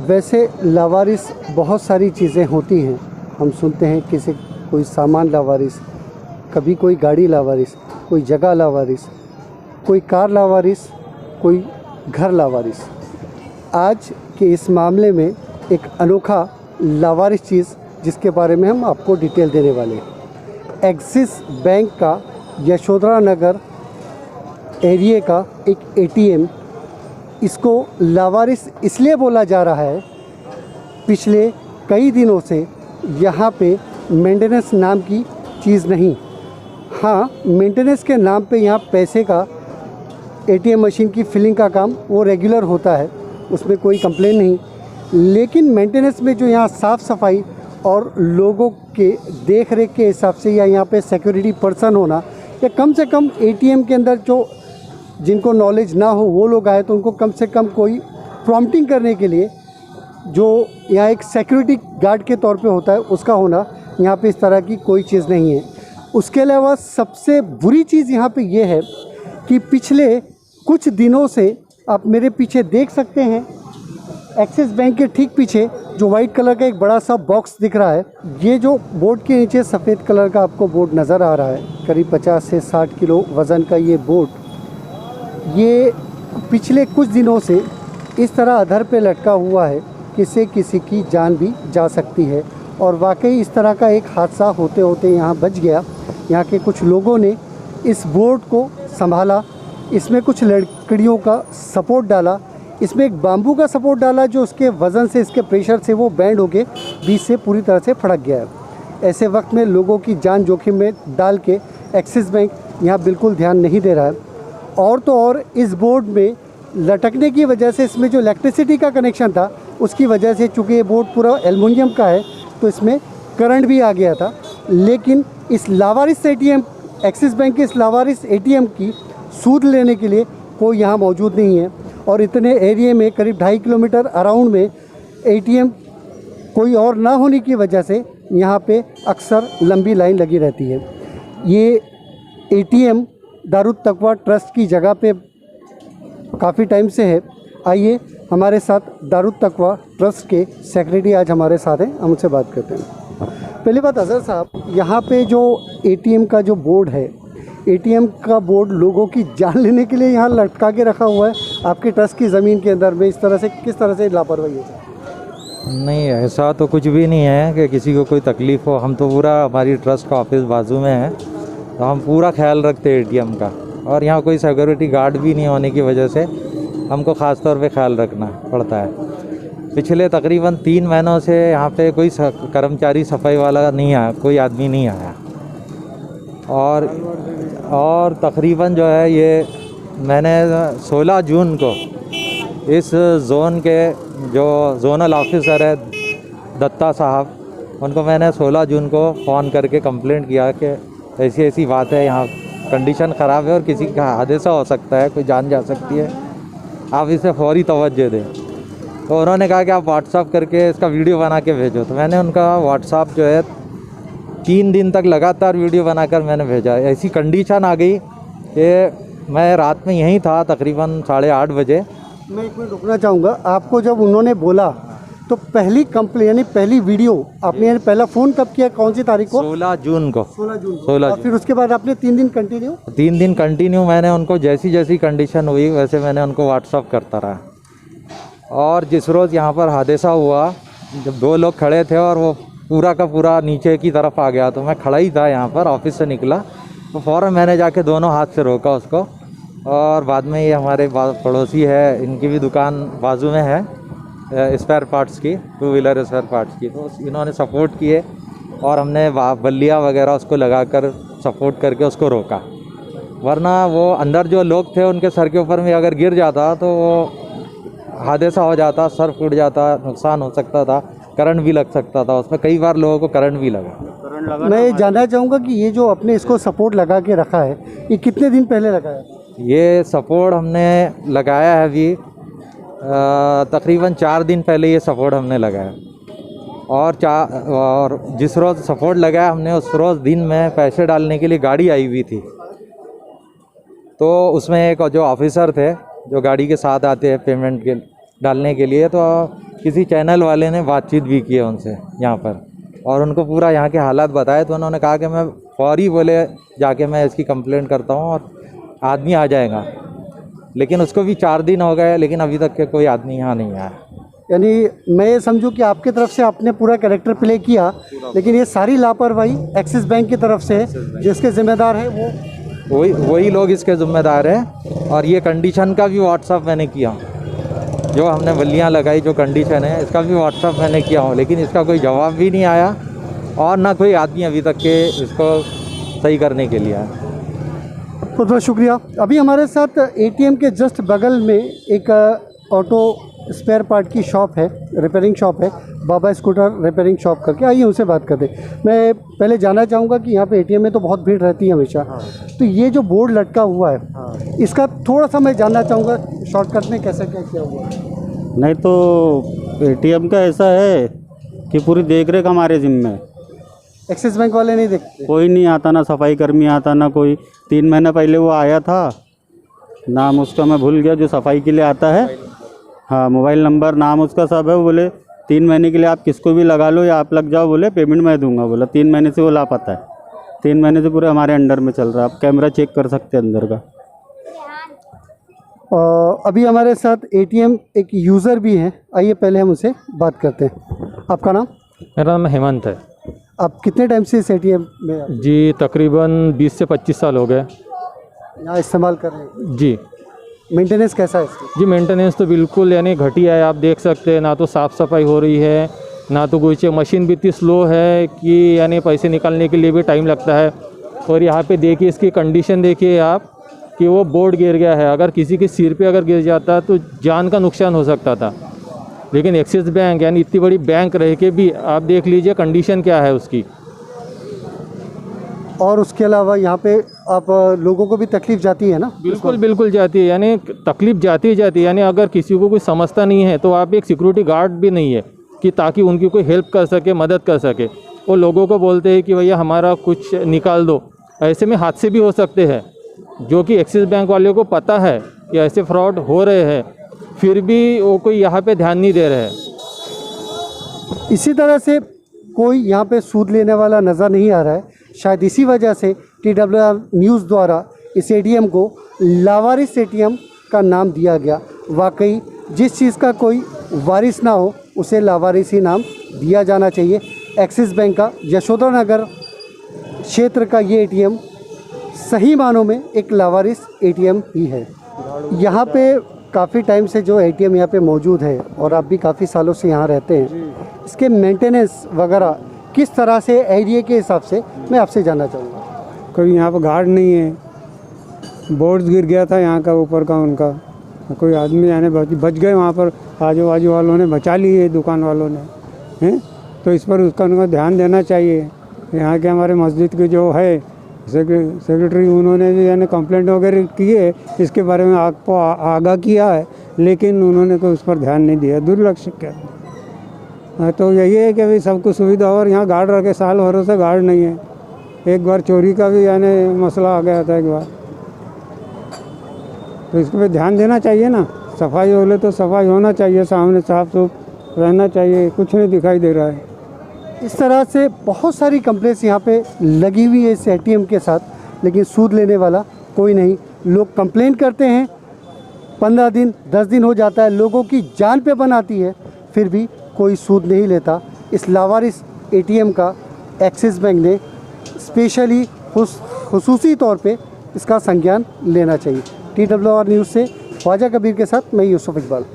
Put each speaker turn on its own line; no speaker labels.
वैसे लावारिस बहुत सारी चीज़ें होती हैं। हम सुनते हैं किसी कोई सामान लावारिस, कभी कोई गाड़ी लावारिस, कोई जगह लावारिस, कोई कार लावारिस, कोई घर लावारिस। आज के इस मामले में एक अनोखा लावारिस चीज़ जिसके बारे में हम आपको डिटेल देने वाले हैं। एक्सिस बैंक का यशोधरा नगर एरिया का एक एटीएम, इसको लावारिस इसलिए बोला जा रहा है, पिछले कई दिनों से यहाँ पे मेंटेनेंस नाम की चीज़ नहीं। हाँ, मेंटेनेंस के नाम पे यहाँ पैसे का एटीएम मशीन की फिलिंग का काम वो रेगुलर होता है, उसमें कोई कंप्लेन नहीं। लेकिन मेंटेनेंस में जो यहाँ साफ़ सफाई और लोगों के देख रेख के हिसाब से या यहाँ पे सिक्योरिटी पर्सन होना, या कम से कम एटीएम के अंदर जो जिनको नॉलेज ना हो वो लोग आए तो उनको कम से कम कोई प्रॉम्प्टिंग करने के लिए जो यहाँ एक सिक्योरिटी गार्ड के तौर पे होता है उसका होना, यहाँ पे इस तरह की कोई चीज़ नहीं है। उसके अलावा सबसे बुरी चीज़ यहाँ पे ये है कि पिछले कुछ दिनों से आप मेरे पीछे देख सकते हैं, एक्सिस बैंक के ठीक पीछे जो वाइट कलर का एक बड़ा सा बॉक्स दिख रहा है, ये जो बोर्ड के नीचे सफ़ेद कलर का आपको बोर्ड नज़र आ रहा है, करीब 50 से 60 किलो वज़न का ये बोर्ड, ये पिछले कुछ दिनों से इस तरह अधर पे लटका हुआ है, किसी किसी की जान भी जा सकती है। और वाकई इस तरह का एक हादसा होते होते यहाँ बच गया। यहाँ के कुछ लोगों ने इस बोर्ड को संभाला, इसमें कुछ लकड़ियों का सपोर्ट डाला, इसमें एक बाम्बू का सपोर्ट डाला जो उसके वज़न से, इसके प्रेशर से वो बैंड होके बीच से पूरी तरह से फड़क गया है। ऐसे वक्त में लोगों की जान जोखिम में डाल के एक्सिस बैंक यहाँ बिल्कुल ध्यान नहीं दे रहा है। और तो और इस बोर्ड में लटकने की वजह से इसमें जो इलेक्ट्रिसिटी का कनेक्शन था उसकी वजह से, चूँकि ये बोर्ड पूरा एल्युमिनियम का है तो इसमें करंट भी आ गया था। लेकिन इस लावारिस एटीएम, एक्सिस बैंक के इस लावारिस एटीएम की सूद लेने के लिए कोई यहाँ मौजूद नहीं है। और इतने एरिया में करीब 2.5 किलोमीटर अराउंड में एटीएम कोई और ना होने की वजह से यहाँ पे अक्सर लंबी लाइन लगी रहती है। ये एटीएम दारुत तकवा ट्रस्ट की जगह पे काफ़ी टाइम से है। आइए, हमारे साथ दारुत तकवा ट्रस्ट के सेक्रेटरी आज हमारे साथ हैं, हम उनसे बात करते हैं। पहली बात अज़हर साहब, यहाँ पे जो एटीएम का जो बोर्ड है, एटीएम का बोर्ड लोगों की जान लेने के लिए यहाँ लटका के रखा हुआ है आपके ट्रस्ट की ज़मीन के अंदर में, इस तरह से किस तरह से लापरवाही है?
नहीं, ऐसा तो कुछ भी नहीं है कि किसी को कोई तकलीफ़ हो। हम तो पूरा, हमारी ट्रस्ट का ऑफिस बाजू में है तो हम पूरा ख्याल रखते हैं एटीएम का। और यहाँ कोई सिक्योरिटी गार्ड भी नहीं होने की वजह से हमको ख़ास तौर पे ख्याल रखना पड़ता है। पिछले तकरीबन 3 महीनों से यहाँ पे कोई कर्मचारी सफाई वाला नहीं आया, कोई आदमी नहीं आया। और तकरीबन जो है, ये मैंने 16 जून को इस जोन के जो जोनल ऑफिसर है दत्ता साहब, उनको मैंने 16 जून को फ़ोन करके कंप्लेंट किया कि ऐसी ऐसी बात है, यहाँ कंडीशन ख़राब है और किसी का हादसा हो सकता है, कोई जान जा सकती है, आप इसे फौरी तवज्जो दें। तो उन्होंने कहा कि आप व्हाट्सअप करके इसका वीडियो बना के भेजो। तो मैंने उनका व्हाट्सअप जो है 3 दिन तक लगातार वीडियो बनाकर मैंने भेजा। ऐसी कंडीशन आ गई कि मैं रात में यहीं था तकरीबन 8:30 बजे।
मैं एक मिनट रुकना चाहूँगा। आपको जब उन्होंने बोला तो पहली कंप्लेन यानी पहली वीडियो आपने पहला फ़ोन कब किया, कौन सी तारीख को? 16
जून को।
16 और फिर उसके बाद आपने 3 दिन कंटिन्यू?
3 दिन कंटिन्यू मैंने उनको जैसी जैसी कंडीशन हुई वैसे मैंने उनको व्हाट्सअप करता रहा। और जिस रोज़ यहाँ पर हादसा हुआ, जब 2 लोग खड़े थे और वो पूरा का पूरा नीचे की तरफ आ गया, तो मैं खड़ा ही था यहाँ पर, ऑफिस से निकला तो फ़ौरन मैंने जाके दोनों हाथ से रोका उसको। और बाद में ये हमारे पड़ोसी है, इनकी भी दुकान बाजू में है स्पेयर पार्ट्स की, 2 व्हीलर स्पेयर पार्ट्स की, तो इन्होंने सपोर्ट किए और हमने बल्लियाँ वगैरह उसको लगाकर सपोर्ट करके उसको रोका। वरना वो अंदर जो लोग थे उनके सर के ऊपर में अगर गिर जाता तो वो हादसा हो जाता, सर फूट जाता, नुकसान हो सकता था, करंट भी लग सकता था उसमें। कई बार लोगों को करंट भी लगा।
मैं ये जानना चाहूँगा कि ये जो आपने इसको सपोर्ट लगा के रखा है, ये कितने दिन पहले लगाया?
ये सपोर्ट हमने लगाया है अभी तकरीबन 4 दिन पहले ये सपोर्ट हमने लगाया। और जिस रोज़ सपोर्ट लगाया हमने उस रोज़ दिन में पैसे डालने के लिए गाड़ी आई हुई थी, तो उसमें एक जो ऑफिसर थे जो गाड़ी के साथ आते हैं पेमेंट के डालने के लिए, तो किसी चैनल वाले ने बातचीत भी की है उनसे यहाँ पर, और उनको पूरा यहाँ के हालात बताए, तो उन्होंने कहा कि मैं फौरी बोले जाके मैं इसकी कंप्लेंट करता हूँ और आदमी आ जाएगा। लेकिन उसको भी 4 दिन हो गए, लेकिन अभी तक के कोई आदमी यहाँ नहीं आया।
यानी मैं ये समझूं कि आपके तरफ से आपने पूरा कैरेक्टर प्ले किया, लेकिन ये सारी लापरवाही एक्सिस बैंक की तरफ से है, जिसके जिम्मेदार है
वही लोग इसके ज़िम्मेदार हैं। और ये कंडीशन का भी व्हाट्सअप मैंने किया, जो हमने बल्लियाँ लगाई, जो कंडीशन है इसका भी व्हाट्सअप मैंने किया हूँ, लेकिन इसका कोई जवाब भी नहीं आया और ना कोई आदमी अभी तक के इसको सही करने के लिए आया।
बहुत बहुत शुक्रिया। अभी हमारे साथ एटीएम के जस्ट बगल में एक ऑटो स्पेयर पार्ट की शॉप है, रिपेयरिंग शॉप है, बाबा स्कूटर रिपेयरिंग शॉप करके। आइए उनसे बात करते हैं। मैं पहले जानना चाहूँगा कि यहाँ पे एटीएम में तो बहुत भीड़ रहती है हमेशा, तो ये जो बोर्ड लटका हुआ है इसका थोड़ा सा मैं जानना चाहूँगा शॉर्टकट में कैसे क्या किया हुआ है।
नहीं तो एटीएम का ऐसा है कि पूरी देख रेख हमारे जिम्मे है।
एक्सिस बैंक वाले नहीं देखते?
कोई नहीं आता, ना सफाई कर्मी आता, ना कोई। 3 महीने पहले वो आया था, नाम उसका मैं भूल गया, जो सफाई के लिए आता है। हाँ, मोबाइल नंबर नाम उसका सब है। वो बोले 3 महीने के लिए आप किसको भी लगा लो या आप लग जाओ, बोले पेमेंट मैं दूंगा। बोला 3 महीने से वो लापता है। 3 महीने से पूरे हमारे अंडर में चल रहा है। आप कैमरा चेक कर सकते हैं अंदर का।
अभी हमारे साथ एटीएम एक यूज़र भी हैं, आइए पहले हम उनसे बात करते हैं। आपका नाम?
मेरा नाम हेमंत है
आप कितने टाइम से इस एटीएम में
जी। तकरीबन 20 से 25 साल हो गए
यहाँ इस्तेमाल कर रहे हैं
जी।
मेंटेनेंस कैसा है इसकी?
जी मेंटेनेंस तो बिल्कुल यानी घटिया है। आप देख सकते हैं, ना तो साफ़ सफाई हो रही है, ना तो कुछ। मशीन भी इतनी स्लो है कि यानी पैसे निकालने के लिए भी टाइम लगता है। और यहाँ पे देखिए इसकी कंडीशन देखिए आप कि वो बोर्ड गिर गया है। अगर किसी के सिर पे अगर गिर जाता तो जान का नुकसान हो सकता था। लेकिन एक्सिस बैंक यानी इतनी बड़ी बैंक रह के भी आप देख लीजिए कंडीशन क्या है उसकी।
और उसके अलावा यहाँ पे आप लोगों को भी तकलीफ़ जाती है ना?
बिल्कुल बिल्कुल जाती है, यानी तकलीफ जाती ही जाती है। यानी अगर किसी को कोई समझता नहीं है तो आप एक सिक्योरिटी गार्ड भी नहीं है कि ताकि उनकी कोई हेल्प कर सके, मदद कर सके। वो लोगों को बोलते हैं कि भैया हमारा कुछ निकाल दो। ऐसे में हादसे भी हो सकते हैं, जो कि एक्सिस बैंक वालों को पता है कि ऐसे फ्रॉड हो रहे हैं, फिर भी वो कोई यहाँ पे ध्यान नहीं दे रहे हैं।
इसी तरह से कोई यहाँ पे सूद लेने वाला नज़र नहीं आ रहा है। शायद इसी वजह से TWR न्यूज़ द्वारा इस एटीएम को लावारिस एटीएम का नाम दिया गया। वाकई जिस चीज़ का कोई वारिस ना हो उसे लावारिस ही नाम दिया जाना चाहिए। एक्सिस बैंक का यशोधरा नगर क्षेत्र का ये एटीएम सही मानों में एक लावारिस एटीएम ही है। यहाँ पे काफ़ी टाइम से जो एटीएम यहाँ पे मौजूद है और आप भी काफ़ी सालों से यहाँ रहते हैं, इसके मेंटेनेंस वगैरह किस तरह से एरिया के हिसाब से मैं आपसे जानना चाहूँगा।
कोई यहाँ पर गार्ड नहीं है, बोर्ड गिर गया था यहाँ का ऊपर का उनका, कोई आदमी यानी बच गए वहाँ पर, आजू बाजू वालों ने बचा लिए, दुकान वालों ने हैं। तो इस पर उसका उनको ध्यान देना चाहिए। यहाँ के हमारे मस्जिद के जो है सेक्रेटरी, उन्होंने भी यानी कंप्लेंट वगैरह की है, इसके बारे में आपको आगाह किया है, लेकिन उन्होंने कोई उस पर ध्यान नहीं दिया, दुर्लक्ष्य किया। तो यही है कि भाई सबको सुविधा, और यहाँ गार्ड रखे, साल भरों से गार्ड नहीं है। एक बार चोरी का भी यानी मसला आ गया था एक बार, तो इस पर ध्यान देना चाहिए ना। सफाई बोले तो सफाई होना चाहिए, सामने साफ सुफ रहना चाहिए, कुछ नहीं दिखाई दे रहा है।
इस तरह से बहुत सारी कंप्लेंट्स यहाँ पे लगी हुई है इस एटीएम के साथ, लेकिन सूद लेने वाला कोई नहीं। लोग कंप्लेंट करते हैं, 15 दिन 10 दिन हो जाता है, लोगों की जान पे बनाती है, फिर भी कोई सूद नहीं लेता। इस लावारिस एटीएम का एक्सिस बैंक ने स्पेशली खुसूसी तौर पे इसका संज्ञान लेना चाहिए। TWR न्यूज़ से ख्वाजा कबीर के साथ मैं यूसुफ इकबाल।